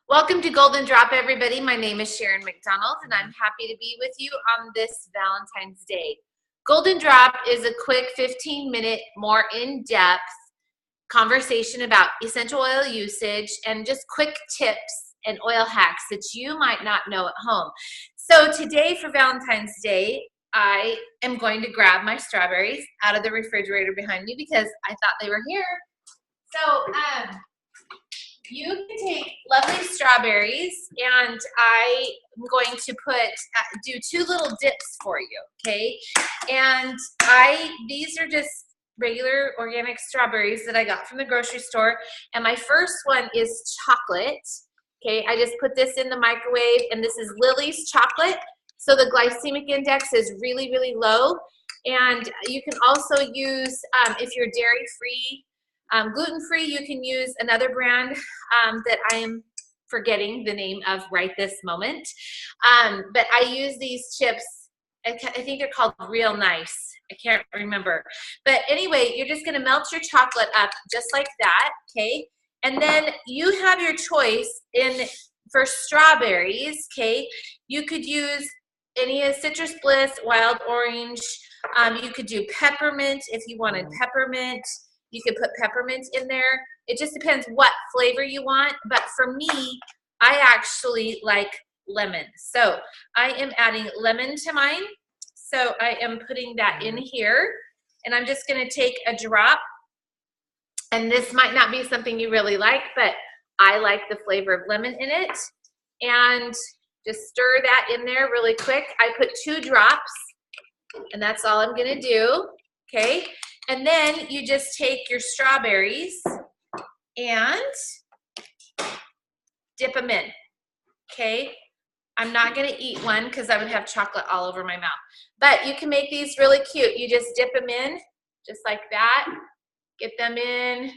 Welcome to Golden Drop, everybody. My name is Sharon McDonald, and I'm happy to be with you on this Valentine's Day. Golden Drop is a quick 15-minute, more in-depth conversation about essential oil usage and just quick tips and oil hacks that you might not know at home. So today for Valentine's Day, I am going to grab my strawberries out of the refrigerator behind me because I thought they were here. So, you can take lovely strawberries, and I'm going to do two little dips for you, okay? And these are just regular organic strawberries that I got from the grocery store. And my first one is chocolate, okay? I just put this in the microwave, and this is Lily's chocolate. So the glycemic index is really, really low. And you can also use, if you're dairy-free, gluten-free, you can use another brand that I am forgetting the name of right this moment. But I use these chips. I think they're called Real Nice. I can't remember. But anyway, you're just going to melt your chocolate up just like that, okay? And then you have your choice for strawberries, okay? You could use any Citrus Bliss, Wild Orange. You could do peppermint if you wanted peppermint. You can put peppermint in there. It just depends what flavor you want. But for me, I actually like lemon. So I am adding lemon to mine. So I am putting that in here. And I'm just going to take a drop. And this might not be something you really like, but I like the flavor of lemon in it. And just stir that in there really quick. I put 2 drops. And that's all I'm going to do. Okay. And then you just take your strawberries and dip them in, okay? I'm not gonna eat one because I would have chocolate all over my mouth. But you can make these really cute. You just dip them in, just like that. Get them in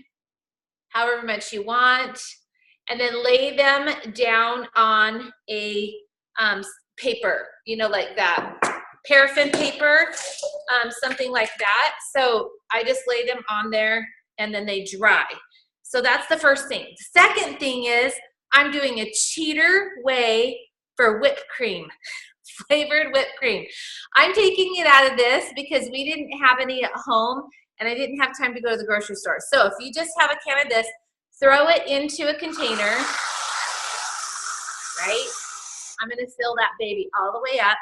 however much you want. And then lay them down on a paper, like that. Paraffin paper, something like that. So I just lay them on there and then they dry. So that's the first thing. The second thing is I'm doing a cheater way for whipped cream, flavored whipped cream. I'm taking it out of this because we didn't have any at home and I didn't have time to go to the grocery store. So if you just have a can of this, throw it into a container, right? I'm gonna fill that baby all the way up.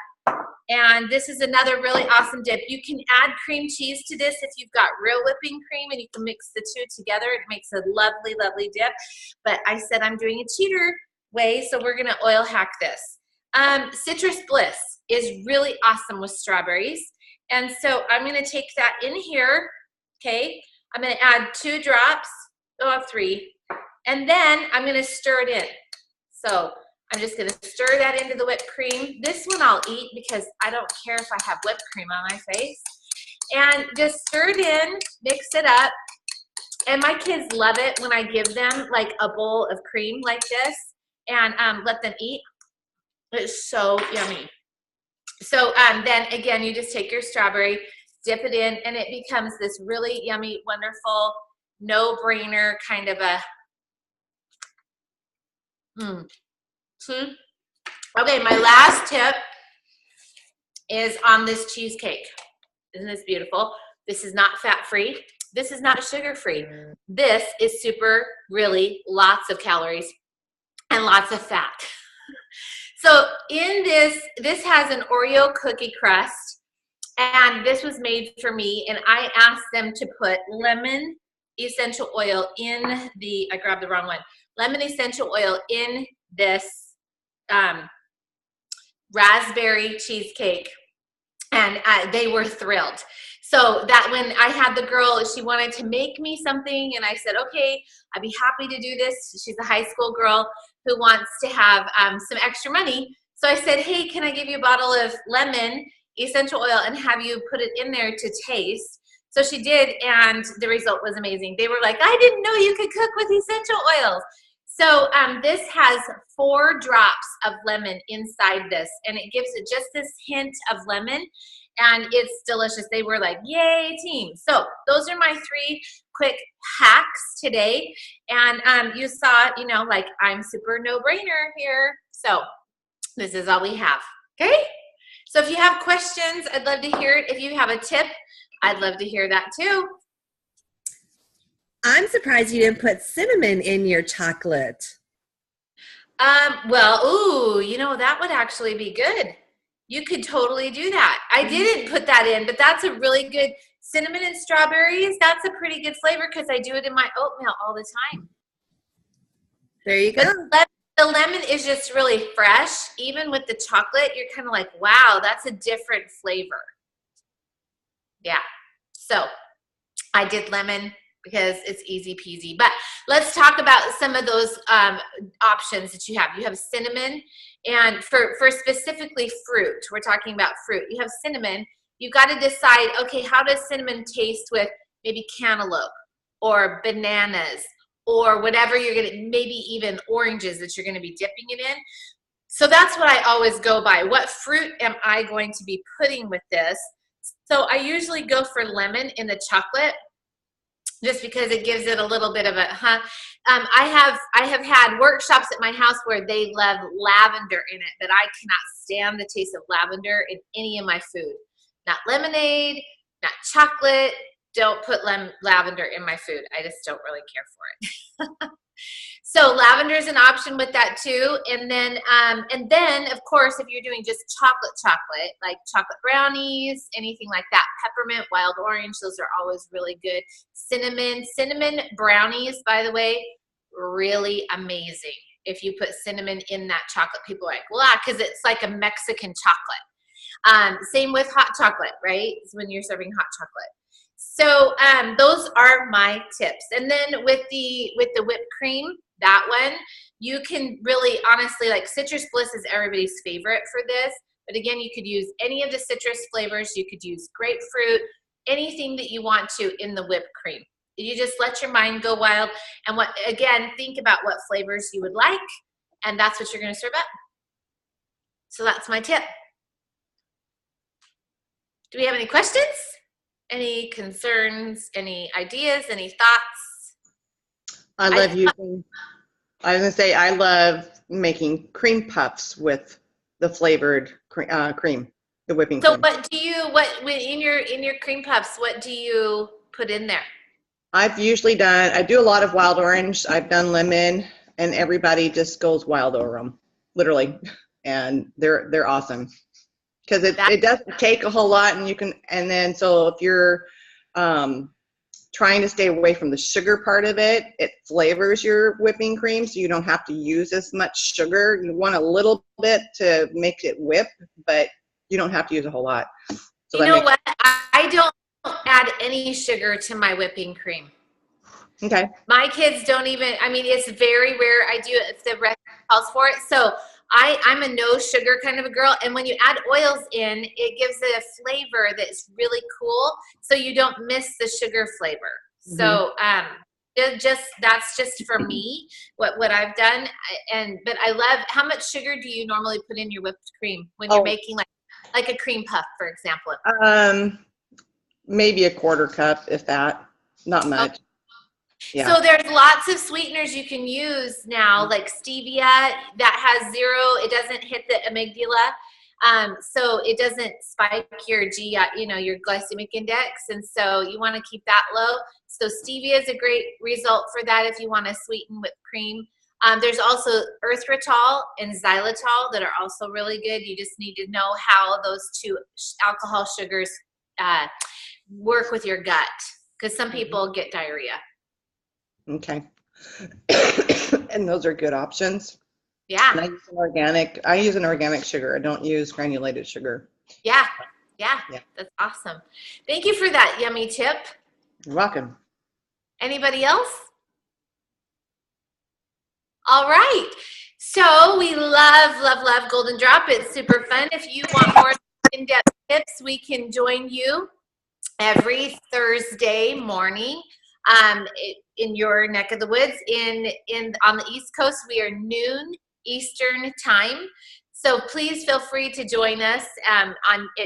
And this is another really awesome dip. You can add cream cheese to this if you've got real whipping cream, and you can mix the two together. It makes a lovely, lovely dip. But I said I'm doing a cheater way, so we're gonna oil hack this. Citrus Bliss is really awesome with strawberries. And so I'm gonna take that in here, okay? I'm gonna add 2 drops, 3. And then I'm gonna stir it in. So I'm just gonna stir that into the whipped cream. This one I'll eat because I don't care if I have whipped cream on my face. And just stir it in, mix it up. And my kids love it when I give them like a bowl of cream like this and let them eat. It's so yummy. So then again, you just take your strawberry, dip it in, and it becomes this really yummy, wonderful, no-brainer kind of a Okay, my last tip is on this cheesecake. Isn't this beautiful? This is not fat-free. This is not sugar-free. This is really lots of calories and lots of fat. So in this has an Oreo cookie crust, and this was made for me, and I asked them to put lemon essential oil in I grabbed the wrong one, lemon essential oil in this raspberry cheesecake, and they were thrilled. So that when I had the girl, she wanted to make me something, and I said, okay, I'd be happy to do this. She's a high school girl who wants to have some extra money. So I said, hey, can I give you a bottle of lemon essential oil and have you put it in there to taste? So she did, and the result was amazing. They were like, I didn't know you could cook with essential oils. So this has 4 drops of lemon inside this, and it gives it just this hint of lemon. and it's delicious. They were like, yay, team. So those are my 3 quick hacks today. And you saw, you know, like I'm super no-brainer here. So this is all we have, okay? So if you have questions, I'd love to hear it. If you have a tip, I'd love to hear that too. I'm surprised you didn't put cinnamon in your chocolate. Well, ooh, you know, that would actually be good. You could totally do that. I didn't put that in, but that's a really good cinnamon and strawberries. That's a pretty good flavor because I do it in my oatmeal all the time. There you go. But the lemon is just really fresh. Even with the chocolate, you're kind of like, wow, that's a different flavor. Yeah. So I did lemon because it's easy peasy. But let's talk about some of those options that you have. You have cinnamon, and for specifically fruit, we're talking about fruit. You have cinnamon. You've got to decide, okay, how does cinnamon taste with maybe cantaloupe or bananas or whatever you're going to, maybe even oranges that you're going to be dipping it in. So that's what I always go by. What fruit am I going to be putting with this? So I usually go for lemon in the chocolate, just because it gives it a little bit of a, I have had workshops at my house where they love lavender in it, but I cannot stand the taste of lavender in any of my food. Not lemonade, not chocolate. Don't put lavender in my food. I just don't really care for it. So lavender is an option with that too. And then of course, if you're doing just chocolate, like chocolate brownies, anything like that, peppermint, wild orange, those are always really good. Cinnamon brownies, by the way, really amazing. If you put cinnamon in that chocolate, people are like, wow, because it's like a Mexican chocolate. Same with hot chocolate, right? It's when you're serving hot chocolate. So those are my tips. And then with the whipped cream, that one, you can really honestly, like Citrus Bliss is everybody's favorite for this. But again, you could use any of the citrus flavors. You could use grapefruit, anything that you want to in the whipped cream. You just let your mind go wild. And think about what flavors you would like. And that's what you're going to serve up. So that's my tip. Do we have any questions? Any concerns, any ideas, any thoughts? I love making cream puffs with the flavored cream, the whipping cream. So in your cream puffs, what do you put in there? I do a lot of wild orange. I've done lemon, and everybody just goes wild over them, literally. And they're awesome. Because it doesn't take a whole lot, so if you're trying to stay away from the sugar part of it, it flavors your whipping cream, so you don't have to use as much sugar. You want a little bit to make it whip, but you don't have to use a whole lot. So you know what? I don't add any sugar to my whipping cream. Okay. My kids don't even, it's very rare I do it if the recipe calls for it. So I'm a no sugar kind of a girl. And when you add oils in, it gives it a flavor that's really cool. So you don't miss the sugar flavor. Mm-hmm. So that's just for me, what I've done. But I love, how much sugar do you normally put in your whipped cream when you're making like a cream puff, for example? Maybe a 1/4 cup, if that, not much. Okay. Yeah. So there's lots of sweeteners you can use now, like stevia that has 0. It doesn't hit the amygdala, so it doesn't spike your your glycemic index, and so you want to keep that low. So stevia is a great result for that if you want to sweeten whipped cream. There's also erythritol and xylitol that are also really good. You just need to know how those 2 alcohol sugars work with your gut, because some people get diarrhea. Okay. And those are good options. Yeah. And I use an organic sugar. I don't use granulated sugar. Yeah. That's awesome. Thank you for that yummy tip. You're welcome. Anybody else? All right. So we love Golden Drop. It's super fun. If you want more in-depth tips, we can join you every Thursday morning. In your neck of the woods, on the East Coast, we are noon Eastern time. So please feel free to join us at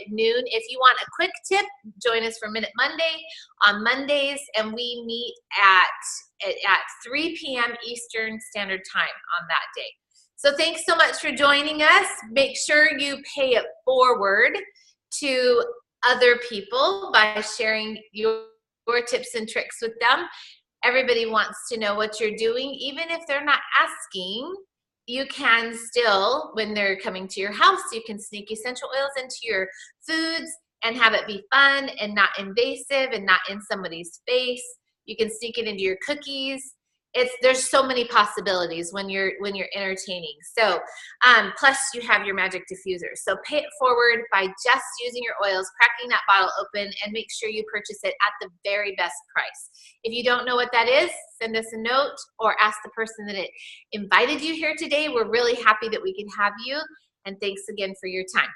noon. If you want a quick tip, join us for Minute Monday on Mondays, and we meet at 3 p.m. Eastern Standard Time on that day. So thanks so much for joining us. Make sure you pay it forward to other people by sharing your tips and tricks with them. Everybody wants to know what you're doing, even if they're not asking. You can still, when they're coming to your house, you can sneak essential oils into your foods and have it be fun and not invasive and not in somebody's face. You can sneak it into your cookies. There's so many possibilities when you're entertaining. So plus you have your magic diffuser. So pay it forward by just using your oils, cracking that bottle open, and make sure you purchase it at the very best price. If you don't know what that is, send us a note or ask the person that invited you here today. We're really happy that we can have you, and thanks again for your time.